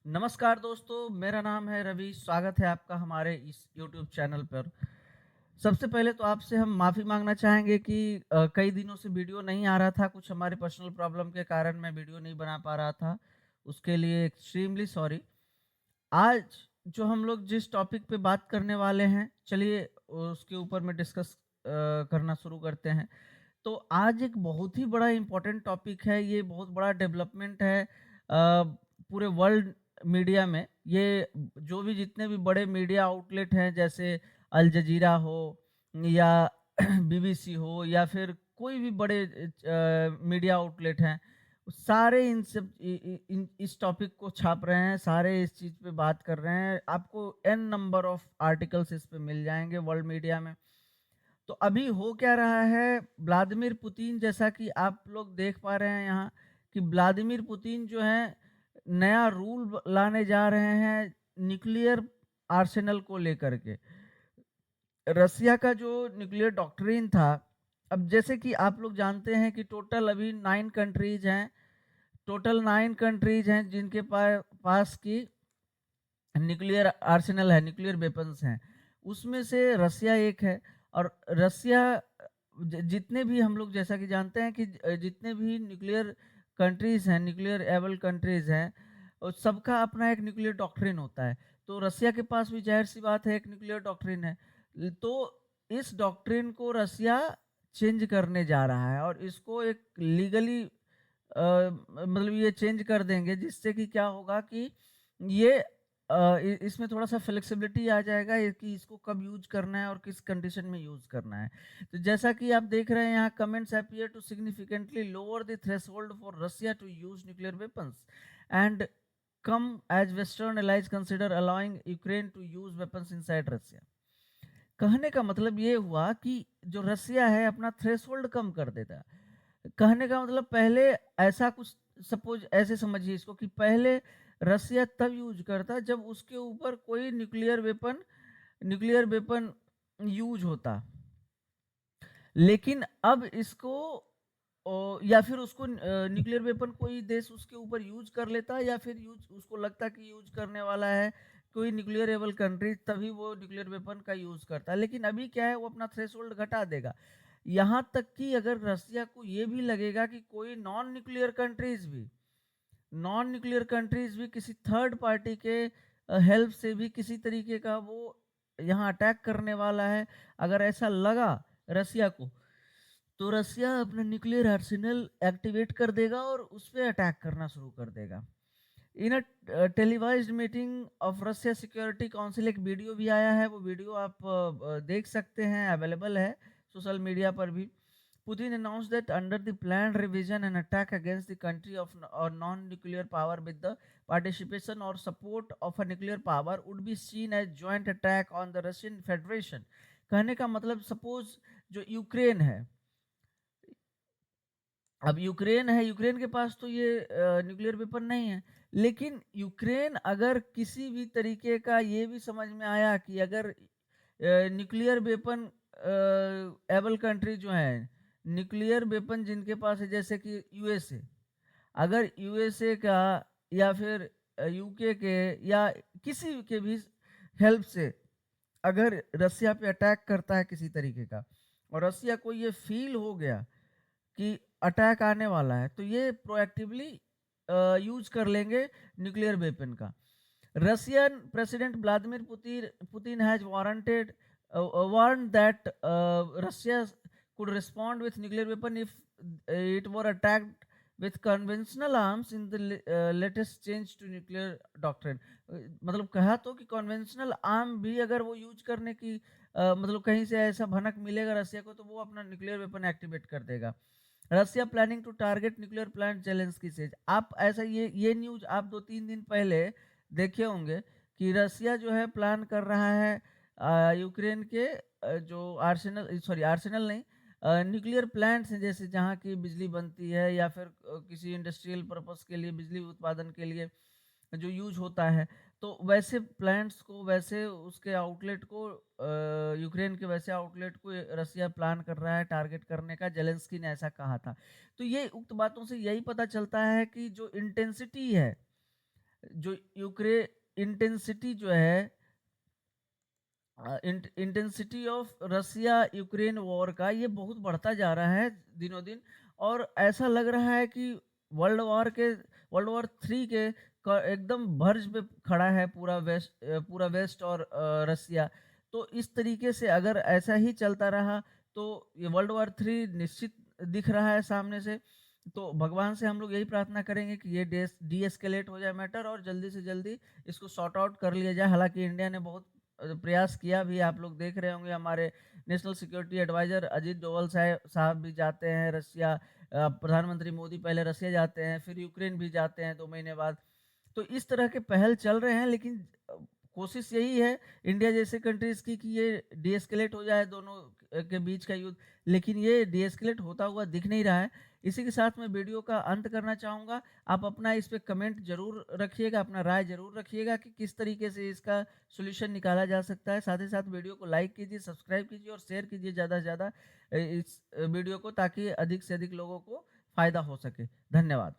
नमस्कार दोस्तों, मेरा नाम है रवि। स्वागत है आपका हमारे इस यूट्यूब चैनल पर। सबसे पहले तो आपसे हम माफ़ी माँगना चाहेंगे कि कई दिनों से वीडियो नहीं आ रहा था। कुछ हमारे पर्सनल प्रॉब्लम के कारण मैं वीडियो नहीं बना पा रहा था। उसके लिए एक्सट्रीमली सॉरी। आज जो हम लोग जिस टॉपिक पे बात करने वाले हैं, चलिए उसके ऊपर में डिस्कस करना शुरू करते हैं। तो आज एक बहुत ही बड़ा इम्पोर्टेंट टॉपिक है, ये बहुत बड़ा डेवलपमेंट है पूरे वर्ल्ड मीडिया में। ये जो भी जितने भी बड़े मीडिया आउटलेट हैं, जैसे अल जजीरा हो या बीबीसी हो या फिर कोई भी बड़े मीडिया आउटलेट हैं, सारे इन सब इस टॉपिक को छाप रहे हैं, सारे इस चीज़ पे बात कर रहे हैं। आपको एन नंबर ऑफ आर्टिकल्स इस पे मिल जाएंगे वर्ल्ड मीडिया में। तो अभी हो क्या रहा है, व्लादिमीर पुतिन, जैसा कि आप लोग देख पा रहे हैं यहाँ, कि व्लादिमीर पुतिन जो है नया रूल लाने जा रहे हैं न्यूक्लियर आर्सेनल को लेकर के। रसिया का जो न्यूक्लियर डॉक्ट्रिन था, अब जैसे कि आप लोग जानते हैं कि टोटल अभी 9 कंट्रीज हैं। टोटल 9 कंट्रीज हैं जिनके पास की न्यूक्लियर आर्सेनल है, न्यूक्लियर वेपन्स हैं। उसमें से रसिया एक है। और रसिया जितने भी हम लोग जैसा कि जानते हैं कि जितने भी न्यूक्लियर कंट्रीज हैं, न्यूक्लियर एबल कंट्रीज हैं, सबका अपना एक न्यूक्लियर डॉक्ट्रिन होता है। तो रसिया के पास भी जाहिर सी बात है एक न्यूक्लियर डॉक्ट्रिन है। तो इस डॉक्ट्रिन को रसिया चेंज करने जा रहा है और इसको एक लीगली मतलब ये चेंज कर देंगे, जिससे कि क्या होगा कि ये इसमें थोड़ा सा फ्लेक्सिबिलिटी आ जाएगा कि इसको कब यूज करना है और किस कंडीशन में यूज करना है। तो जैसा कि आप देख रहे हैं यहाँ, comments appear to significantly lower the threshold for Russia to use nuclear weapons and come as western allies consider allowing Ukraine to use weapons inside Russia. कहने का मतलब ये हुआ कि जो रसिया है अपना थ्रेशोल्ड कम कर देता है। कहने का मतलब पहले ऐसा कुछ, सपोज ऐसे समझिए इसको, कि पहले रसिया तब यूज करता जब उसके ऊपर कोई न्यूक्लियर वेपन यूज होता। लेकिन अब इसको या फिर उसको न्यूक्लियर वेपन कोई देश उसके ऊपर यूज कर लेता, या फिर यूज उसको लगता कि यूज करने वाला है कोई न्यूक्लियर एबल कंट्री, तभी वो न्यूक्लियर वेपन का यूज करता है। लेकिन अभी क्या है, वो अपना थ्रेशोल्ड घटा देगा। यहाँ तक कि अगर रसिया को ये भी लगेगा कि कोई नॉन न्यूक्लियर कंट्रीज भी किसी थर्ड पार्टी के हेल्प से भी किसी तरीके का वो यहाँ अटैक करने वाला है, अगर ऐसा लगा रसिया को, तो रसिया अपना न्यूक्लियर आर्सेनल एक्टिवेट कर देगा और उस पर अटैक करना शुरू कर देगा। In televised meeting of Russia security council एक वीडियो भी आया है, वो वीडियो आप देख सकते हैं, अवेलेबल है सोशल मीडिया पर भी। Putin announced that under the planned revision, an attack against the country of or non-nuclear power with the participation or support of a nuclear power would be seen as joint attack on the Russian Federation। कहने का मतलब, suppose जो Ukraine है, अब Ukraine है, Ukraine के पास तो ये न्यूक्लियर वेपन नहीं है। लेकिन यूक्रेन अगर किसी भी तरीके का ये भी समझ में आया कि अगर न्यूक्लियर वेपन एबल कंट्री जो है, न्यूक्लियर वेपन जिनके पास है, जैसे कि यूएसए, अगर यूएसए का या फिर यूके के या किसी के भी हेल्प से अगर रसिया पे अटैक करता है किसी तरीके का, और रसिया को ये फील हो गया कि अटैक आने वाला है, तो ये प्रोएक्टिवली यूज कर लेंगे न्यूक्लियर वेपन का। Russian president Vladimir Putin has warned that Russia could respond with nuclear weapon if it were attacked with conventional arms in the latest change to nuclear doctrine। मतलब कहा तो कि conventional arm भी अगर वो use करने की मतलब कहीं से ऐसा भनक मिलेगा रसिया को, तो वो अपना न्यूक्लियर वेपन एक्टिवेट कर देगा। Russia planning to target nuclear plant Zelensky से, आप ऐसा ये न्यूज आप 2-3 दिन पहले देखे होंगे कि रसिया जो है प्लान कर रहा है यूक्रेन के जो आर्सेनल नहीं, न्यूक्लियर प्लांट्स हैं, जैसे जहाँ की बिजली बनती है या फिर किसी इंडस्ट्रियल पर्पस के लिए, बिजली उत्पादन के लिए जो यूज होता है, तो वैसे प्लांट्स को, वैसे उसके आउटलेट को, यूक्रेन के वैसे आउटलेट को रसिया प्लान कर रहा है टारगेट करने का। जेलेंस्की ने ऐसा कहा था। तो ये उक्त बातों से यही पता चलता है कि जो इंटेंसिटी है जो इंटेंसिटी जो है, intensity of Russia Ukraine war का, ये बहुत बढ़ता जा रहा है दिनों दिन। और ऐसा लग रहा है कि वर्ल्ड वॉर थ्री के एकदम भर्ज पे खड़ा है पूरा वेस्ट और रसिया। तो इस तरीके से अगर ऐसा ही चलता रहा तो ये वर्ल्ड वॉर थ्री निश्चित दिख रहा है सामने से। तो भगवान से हम लोग यही प्रार्थना करेंगे कि ये डी एस्केलेट हो जाए मैटर और जल्दी से जल्दी इसको सॉर्ट आउट कर लिया जाए। हालांकि इंडिया ने बहुत प्रयास किया भी, आप लोग देख रहे होंगे हमारे national security adviser Ajit Doval साहब भी जाते हैं रसिया। प्रधानमंत्री मोदी पहले रसिया जाते हैं, फिर यूक्रेन भी जाते हैं 2 महीने बाद। तो इस तरह के पहल चल रहे हैं, लेकिन कोशिश यही है इंडिया जैसे कंट्रीज की कि ये डीएस्केलेट हो जाए दोनों के बीच का युद्ध, लेकिन ये डीएस्केलेट होता हुआ दिख नहीं रहा है। इसी के साथ मैं वीडियो का अंत करना चाहूँगा। आप अपना इस पे कमेंट जरूर रखिएगा, अपना राय जरूर रखिएगा कि किस तरीके से इसका सॉल्यूशन निकाला जा सकता है। साथ ही साथ वीडियो को लाइक कीजिए, सब्सक्राइब कीजिए और शेयर कीजिए ज़्यादा से ज़्यादा इस वीडियो को, ताकि अधिक से अधिक लोगों को फ़ायदा हो सके। धन्यवाद।